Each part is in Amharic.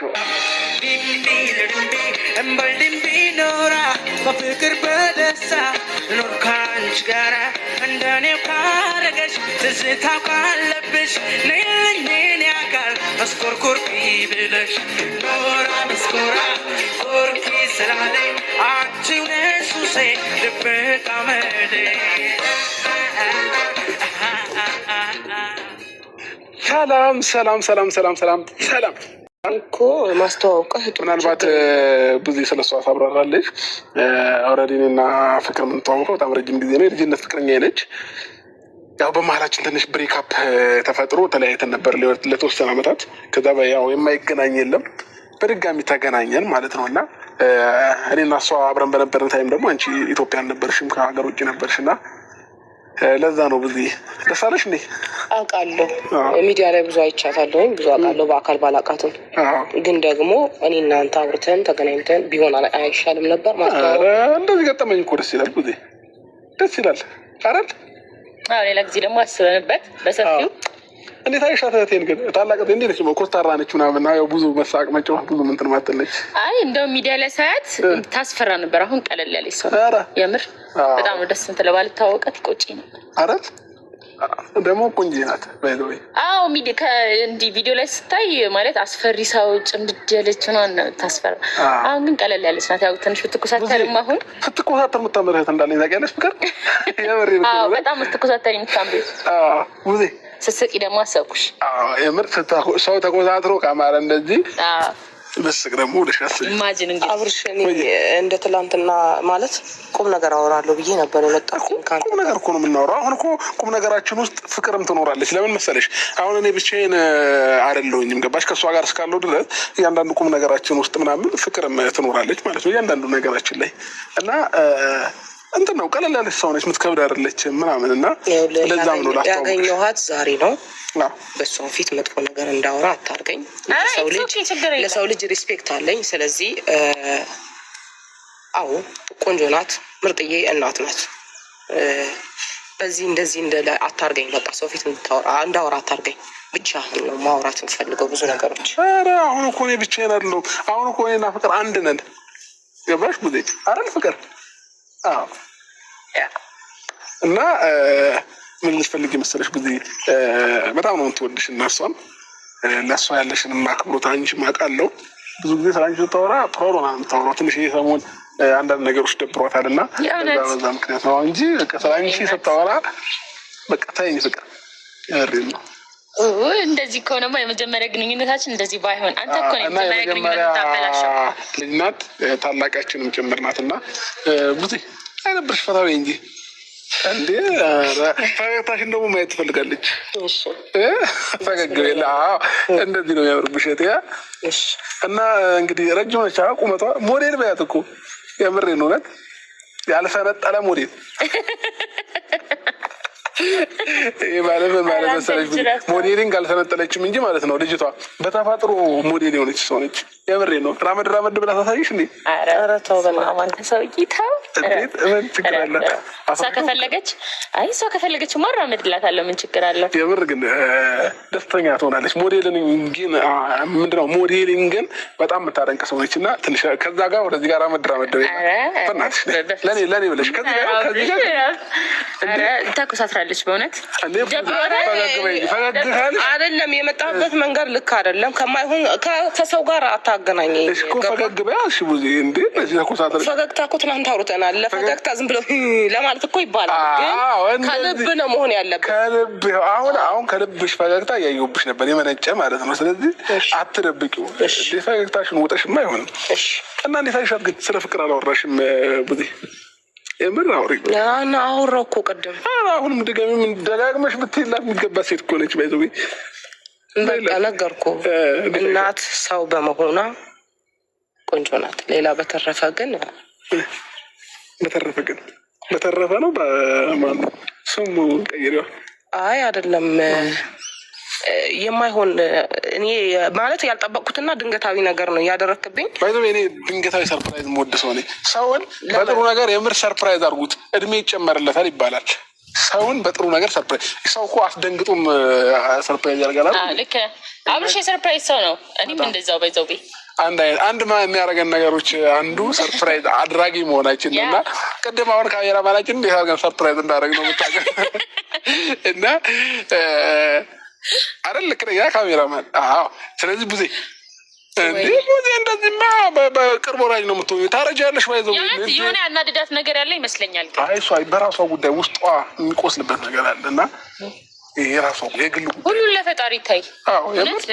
ነው። በፍቅር በደስታ ኑር ካንቺ ጋራ እንደኔው ካረገሽ ትዝታ ካለብሽ ነይልኝ ያካል መስኮርኮርኪ ብለሽ ኖራ መስኮራ ኮርኪ ስላለኝ አንቺው ነሽ ሱሴ ድብቅ አመሌ። ሰላም ሰላም ሰላም ሰላም ሰላም ሰላም እኮ ማስተዋወቅህ ምናልባት ብዙ ስለሷ ታብራራለች። ኦልሬዲ እኔና ፍቅር የምንተዋወቀው በጣም ረጅም ጊዜ ነው። የልጅነት ፍቅረኛ ነች። ያው በመሀላችን ትንሽ ብሬክአፕ ተፈጥሮ ተለያይተን ነበር ለተወሰነ ዓመታት። ከዛ ያው የማይገናኝ የለም በድጋሚ ተገናኘን ማለት ነው። እና እኔና እሷ አብረን በነበረን ታይም ደግሞ አንቺ ኢትዮጵያ አልነበርሽም ከሀገር ውጭ ነበርሽ እና ለዛ ነው ብዙ ደስ አለሽ እንዴ? አውቃለሁ፣ ሚዲያ ላይ ብዙ አይቻታለሁኝ፣ ብዙ አውቃለሁ። በአካል ባላውቃትም ግን ደግሞ እኔ እናንተ አውርተን ተገናኝተን ቢሆን አይሻልም ነበር? እንደዚህ ገጠመኝ እኮ ደስ ይላል፣ ብዙ ደስ ይላል አይደል? ሌላ ጊዜ ደግሞ አስበንበት በሰፊው እንዴት አይሻት እህቴን ግን ታላቅ እንዴ ነች? ኮስታራ ነች ምናምን ያው ብዙ መሳቅ መጫወት ብዙ እንትን ማተለች። አይ እንደው ሚዲያ ላይ ሳያት ታስፈራ ነበር። አሁን ቀለል ያለች ሰው የምር በጣም ነው ደስ እንትን ለባልታወቀት ቆጪ ነው አይደል? ደግሞ ቆንጆ ናት ባይዘው። አዎ ሚዲያ ከእንዲ ቪዲዮ ላይ ስታይ ማለት አስፈሪ ሰው ጭምድድ ያለች ነው ታስፈራ። አሁን ግን ቀለል ያለች ናት። ያው ትንሽ ብትኮሳተርም አሁን ስትኮሳተር የምታምርህ እንዳለኝ ታውቂያለሽ ፍቅር? የምር አዎ በጣም ስትኮሳተር የምታምርህ ውዜ ስትስቂ ደግሞ አሰብኩሽ። የምር ሰው ተኮሳትሮ ካማረ እንደዚህ በስቅ ደግሞ ደሻስ ኢማጂን እንግዲህ አብርሽ እንደ ትላንትና ማለት ቁም ነገር አወራለሁ ብዬ ነበር የመጣሁ። ቁም ነገር እኮ ነው የምናወራው። አሁን እኮ ቁም ነገራችን ውስጥ ፍቅርም ትኖራለች። ለምን መሰለሽ አሁን እኔ ብቻዬን አይደለሁኝም፣ ገባሽ? ከእሷ ጋር እስካለው ድረስ እያንዳንዱ ቁም ነገራችን ውስጥ ምናምን ፍቅርም ትኖራለች ማለት ነው እያንዳንዱ ነገራችን ላይ እና እንትን ነው ቀለል ያለች ሰው ነች፣ የምትከብድ አይደለችም ምናምን እና ለዛም ነው ያገኘኋት ዛሬ ነው። በሷ ፊት መጥፎ ነገር እንዳወራ አታርገኝ። ለሰው ልጅ ሪስፔክት አለኝ። ስለዚህ አዎ ቆንጆ ናት፣ ምርጥዬ እናት ናት። በዚህ እንደዚህ እንደ አታርገኝ። በቃ ሰው ፊት እንዳወራ አታርገኝ። ብቻ ነው ማውራት የምፈልገው ብዙ ነገሮች። አሁን እኮ እኔ ብቻዬን አይደለሁም። አሁን እኮ እኔና ፍቅር አንድ ነን፣ ገባሽ? ብዙ አይደል ፍቅር? አዎ እና ምን ልትፈልጊ መሰለሽ ብዙ በጣም ነው የምትወድሽ እና እሷም ለእሷ ያለሽን አክብሮት አንቺም አውቃለሁ። ብዙ ጊዜ ስለ አንቺ ስታወራ ፕሮብሌም ነው የምታወራው። ትንሽ ይሄ ሰሞን አንዳንድ ነገሮች ደብሯታል እና በዛ ምክንያት ነው እንጂ ስለ አንቺ ስታወራ በቃ ተይኝ ፍቅር ያሬ ነው። እንደዚህ ከሆነማ የመጀመሪያ ግንኙነታችን እንደዚህ ባይሆን አንተ እኮ ነው የመጀመሪያ ግንኙነት ታበላሸው። ልጅ ናት፣ ታላቃችንም ጭምር ናት እና ብዙ አይነበርሽ ፈታዊ እንጂ እንዴ ፈገግታሽን ደግሞ ማየት ትፈልጋለች። ፈገግ በላ እንደዚህ ነው የሚያምርብሽ እና እንግዲህ ረጅም ነች ቁመቷ። ሞዴል በያት እኮ የምሬን እውነት ያልሰነጠለ ሞዴል ማለት መሰለሽ ሞዴሊንግ አልሰነጠለችም እንጂ ማለት ነው። ልጅቷ በተፈጥሮ ሞዴል የሆነች ሰው ነች። የምሬን ነው። ራመድ ራመድ ብላ ታሳይሽ እንዴ? ኧረ ተው በማን ሰውዬ ተው። ምን ችግር አለ? እሷ ከፈለገች ማራመድላታለሁ። ምን ችግር አለ? የምር ግን ደስተኛ ትሆናለች። ሞዴሊንግን ምንድነው ሞዴሊንግን በጣም የምታደንቅ ሰው ነች እና ትንሽ ከዛ ጋር ወደዚህ ጋር ራመድ ራመድ ለኔ ብለሽ ከዚህ ጋር ታኮሳትራለች። በእውነት አይደለም የመጣበት መንገድ ልክ አይደለም። ከማይሆን ከሰው ጋር አታገናኘኝ። ፈገግ በያ ብዙ እንዴ ፈገግታ እኮ ትናንት አውርተናል። ለፈገግታ ዝም ብሎ ለማለት እኮ ይባላል፣ ግን ከልብ ነው መሆን ያለበት። ከልብ አሁን ከልብሽ ፈገግታ እያየሁብሽ ነበር የመነጨ ማለት ነው። ስለዚህ አትደብቂው። ፈገግታሽን ውጠሽማ አይሆንም እና እንዴት አይሻት ግን ስለ ፍቅር አላወራሽም ብዙ? የምር አውሪ እና አወራሁ እኮ ቅድም። አሁንም ድጋሚም ደጋግመሽ ብትይላት የሚገባ ሴት እኮ ነች። ባይዘው በቃ ነገርኩህ። እናት ሰው በመሆኗ ቆንጆ ናት። ሌላ በተረፈ ነው በማን ስሙ ቀይሬዋ። አይ አይደለም የማይሆን እኔ ማለት ያልጠበቅኩትና ድንገታዊ ነገር ነው ያደረክብኝ። ባይዘው እኔ ድንገታዊ ሰርፕራይዝ የምወድ ሰው ነኝ። ሰውን በጥሩ ነገር የምር ሰርፕራይዝ አድርጉት፣ እድሜ ይጨመርለታል ይባላል። ሰውን በጥሩ ነገር ሰርፕራይዝ ሰው እኮ አስደንግጦም ሰርፕራይዝ ያደርጋል። ልክ አብርሽ የሰርፕራይዝ ሰው ነው። እኔም እንደዛው በዛው ቤ አንድ የሚያደርገን ነገሮች አንዱ ሰርፕራይዝ አድራጊ መሆናችን ነው። እና ቅድም አሁን ካሜራ ማናችን እንዴት አድርገን ሰርፕራይዝ እንዳደረግ ነው የምታውቀው። እና አይደል ልክ ነኝ ካሜራ ማን? አዎ። ስለዚህ ብዙ እንደዚህማ በቅርብ ወራጅ ነው የምትሆኚው። ታረጃለሽ። ባይዘው የሆነ ያናድዳት ነገር ያለ ይመስለኛል። እሷ በራሷ ጉዳይ ውስጧ የሚቆስልበት ነገር አለ እና ይሄ ራሷ የግል ጉዳይ ሁሉን ለፈጣሪ ይታይ።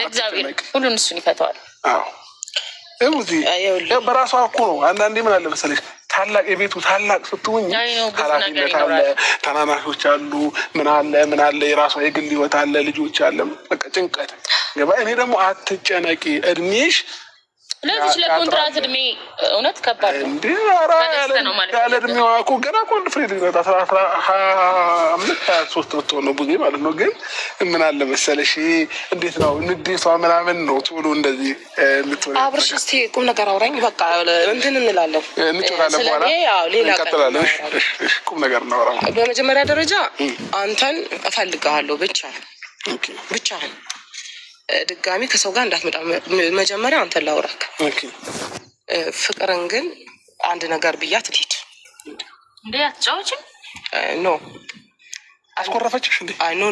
እግዚአብሔር ሁሉን እሱን ይፈታዋል። በራሷ እኮ ነው። አንዳንዴ ምን አለ መሰለሽ ታላቅ የቤቱ ታላቅ ስትሆኝ ኃላፊነት አለ፣ ተናናሾች አሉ፣ ምን አለ የራሷ የግል ህይወት አለ፣ ልጆች አለ፣ በቃ ጭንቀት ገባ። እኔ ደግሞ አትጨነቂ እድሜሽ ለዚች ለኮንትራት እድሜ እውነት ከባድ ነው። ያለ እድሜዋ እኮ ገና እኮ ፍሬ ልጅነት 23 ብትሆን ነው ብዙ ማለት ነው። ግን ምን አለ መሰለሽ እንዴት ነው ንዴቷ ምናምን ነው ቶሎ እንደዚህ የምትሆን። አብርሽ እስኪ ቁም ነገር አውራኝ። በቃ እንትን እንላለን እንጮታለን፣ በኋላ እንቀጥላለን። ቁም ነገር እናወራ። በመጀመሪያ ደረጃ አንተን እፈልግሃለሁ ብቻህን ድጋሚ ከሰው ጋር እንዳትመጣ። መጀመሪያ አንተን ላውራክ። ፍቅርን ግን አንድ ነገር ብያት ልሂድ። እንዴ አትጫወችም? ኖ አስኮረፈችሽ እንዴ? አይ ኖ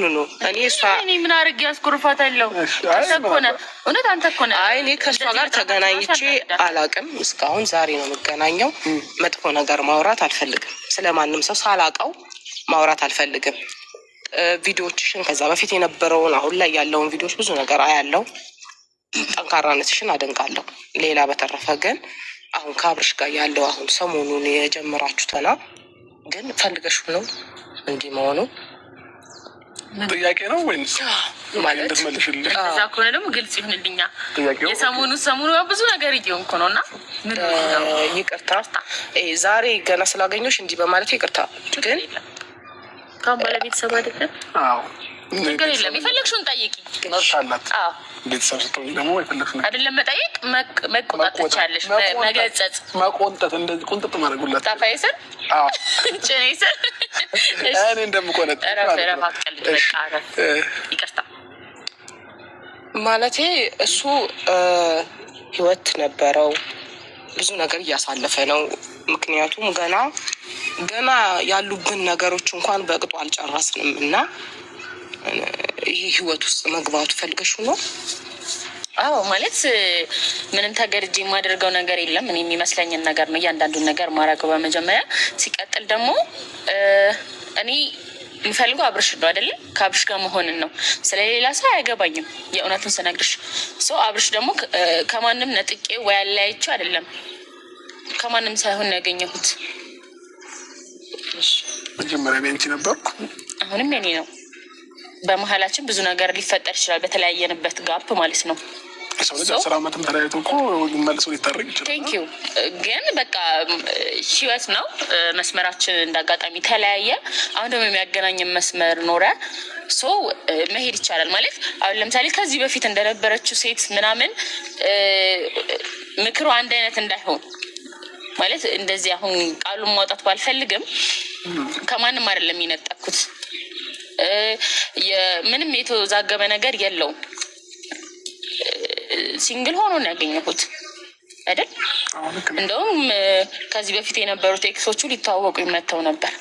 እኔ ምን አድርጌ አስኮርፋታለሁ? እውነት አንተ እኮ ነህ። አይ እኔ ከእሷ ጋር ተገናኝቼ አላውቅም እስካሁን። ዛሬ ነው የምገናኘው። መጥፎ ነገር ማውራት አልፈልግም። ስለማንም ሰው ሳላውቀው ማውራት አልፈልግም። ቪዲዮዎችሽን ከዛ በፊት የነበረውን አሁን ላይ ያለውን ቪዲዮዎች ብዙ ነገር አያለው። ጠንካራነትሽን አደንቃለሁ። ሌላ በተረፈ ግን አሁን ከአብርሽ ጋር ያለው አሁን ሰሞኑን የጀመራችሁትና ግን ፈልገሽ ነው እንዲህ መሆኑ ጥያቄ ነው ወይንስ ማለት እንደምልሽልሽ? እዛ ከሆነ ደግሞ ግልጽ ይሁንልኛ። የሰሞኑ ብዙ ነገር እየሆንኩ ነው እና ይቅርታ ዛሬ ገና ስላገኘሁሽ እንዲህ በማለት ይቅርታ። ግን ካም ባለቤተሰብ አይደለም? አዎ ችግር የለም። የፈለግሽውን ጠይቂ። መብት ቤተሰብ ስትሆኚ ደግሞ የፈለግሽውን አይደለም መጠየቅ፣ መቆጣት ትችያለሽ። መገጸጽ፣ መቆንጠጥ፣ እንደዚህ ቁንጥጥ ማድረጉላት ታፋይሰን ጭኔሰን እኔ እንደምቆነጥ ይቅርታ ማለቴ እሱ ህይወት ነበረው፣ ብዙ ነገር እያሳለፈ ነው። ምክንያቱም ገና ያሉብን ነገሮች እንኳን በቅጡ አልጨረስንም እና ይህ ህይወት ውስጥ መግባቱ ፈልገሽው ነው? አዎ ማለት ምንም ተገድጄ የማደርገው ነገር የለም። እኔ የሚመስለኝን ነገር ነው እያንዳንዱን ነገር ማድረገው በመጀመሪያ። ሲቀጥል ደግሞ እኔ የምፈልገው አብርሽ ነው አይደለም? ከአብርሽ ጋር መሆንን ነው። ስለሌላ ሰው አያገባኝም የእውነቱን ስነግርሽ። ሰው አብርሽ ደግሞ ከማንም ነጥቄ ወይ አለያይቼው አይደለም፣ ከማንም ሳይሆን ነው ያገኘሁት። መጀመሪያ እኔ አንቺ ነበርኩ፣ አሁንም የኔ ነው። በመሀላችን ብዙ ነገር ሊፈጠር ይችላል፣ በተለያየንበት ጋፕ ማለት ነው። ሰው ልጅ 10 ዓመትም ተለያይቶ እኮ መልሶ ሊታረቅ ይችላል። ቴንኪዩ ግን በቃ ህይወት ነው። መስመራችን እንዳጋጣሚ ተለያየ። አሁን ደግሞ የሚያገናኝን መስመር ኖረ። መሄድ ይቻላል ማለት አሁን ለምሳሌ ከዚህ በፊት እንደነበረችው ሴት ምናምን ምክሩ አንድ አይነት እንዳይሆን ማለት እንደዚህ አሁን ቃሉን ማውጣት ባልፈልግም ከማንም አይደለም የነጠኩት። ምንም የተዛገበ ነገር የለውም። ሲንግል ሆኖ ነው ያገኘሁት አይደል? እንደውም ከዚህ በፊት የነበሩት ኤክሶቹ ሊተዋወቁ ይመተው ነበር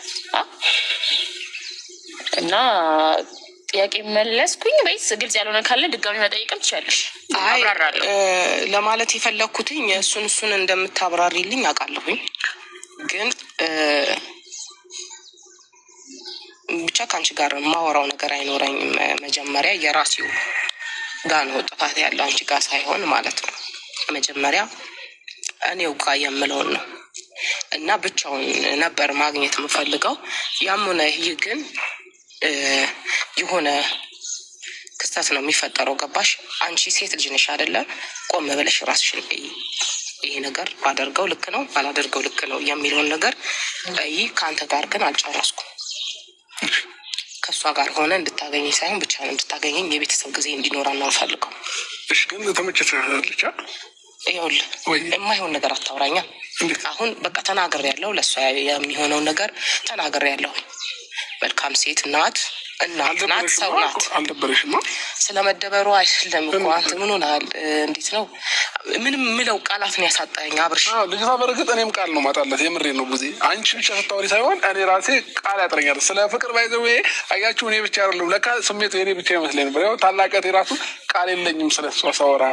እና ጥያቄ መለስኩኝ ወይስ ግልጽ ያልሆነ ካለ ድጋሚ መጠየቅም ትችላለሽ። አብራራለሁ ለማለት የፈለግኩትኝ እሱን እንደምታብራሪልኝ አውቃለሁኝ። ግን ብቻ ከአንቺ ጋር የማወራው ነገር አይኖረኝም። መጀመሪያ የራሴው ጋር ነው ጥፋት ያለው አንቺ ጋር ሳይሆን ማለት ነው። መጀመሪያ እኔው ጋር የምለውን ነው እና ብቻውን ነበር ማግኘት የምፈልገው። ያም ሆነ ይህ ግን የሆነ ክስተት ነው የሚፈጠረው። ገባሽ? አንቺ ሴት ልጅ ነሽ አይደለ? ቆም ብለሽ ራስሽን ይሄ ነገር ባደርገው ልክ ነው ባላደርገው ልክ ነው የሚለውን ነገር ከአንተ ጋር ግን አልጨረስኩም። ከእሷ ጋር ሆነ እንድታገኘኝ ሳይሆን ብቻ እንድታገኘኝ የቤተሰብ ጊዜ እንዲኖረን ነው ፈልገው። እሺ ግን ተመቸሽ? ይኸውልህ የማይሆን ነገር አታውራኛ። አሁን በቃ ተናግሬያለሁ። ለእሷ የሚሆነውን ነገር ተናግሬያለሁ። መልካም ሴት ናት፣ እናት ናት፣ ሰው ናት። አልደበረሽማ? ስለመደበሩ አይደለም እኮ አንተ ምን ሆነሃል? እንዴት ነው ምንም ምለው ቃላት ነው ያሳጣኝ አብርሽ። ልጅቷ በእርግጥ እኔም ቃል ነው ማጣላት፣ የምሬን ነው። ጊዜ አንቺ ብቻ ስታወሪ ሳይሆን እኔ ራሴ ቃል ያጥረኛል ስለ ፍቅር። ባይዘው አያችሁ፣ እኔ ብቻ አይደለም ለካ ስሜቱ የኔ ብቻ ይመስለኝ ነበር። ያው ታላቀቴ ራሱ ቃል የለኝም ስለሷ ሳወራ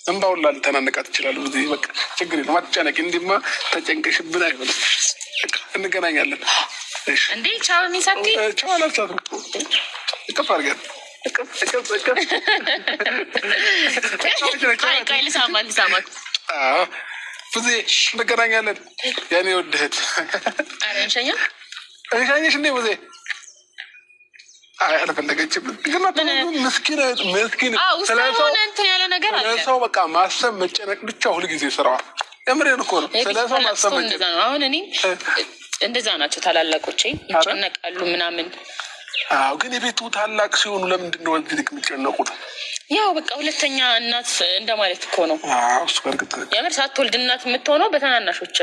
እንባውላ ልተናነቃት ይችላል። ጊዜ በቃ ችግር የለም አትጨነቂ። እንዲማ ተጨንቀሽብን አይሆንም። እንገናኛለን እንዴ? ቻው ሚሳቲ ቻው አላልቻት እቅፍ አድርገን ልሳማት ብዙ እንገናኛለን። ያኔ ወድህት እንሻኝሽ እንዴ ብዙ አልፈለገችም። ምስኪን ስለሰው በቃ ማሰብ መጨነቅ ብቻ ሁልጊዜ ስራዋ። የምሬን እኮ ነው። ስለሰው ማሰብ መጨነቅ ነው። አሁን እኔ እንደዛ ናቸው ታላላቆቼ፣ ይጨነቃሉ ምናምን። አዎ ግን የቤቱ ታላቅ ሲሆኑ ለምንድን ነው እዚህ ልክ የሚጨነቁት? ያው በቃ ሁለተኛ እናት እንደማለት እኮ ነው። እሱ በእርግጥ የምር ሳትወልድ እናት የምትሆነው በተናናሾች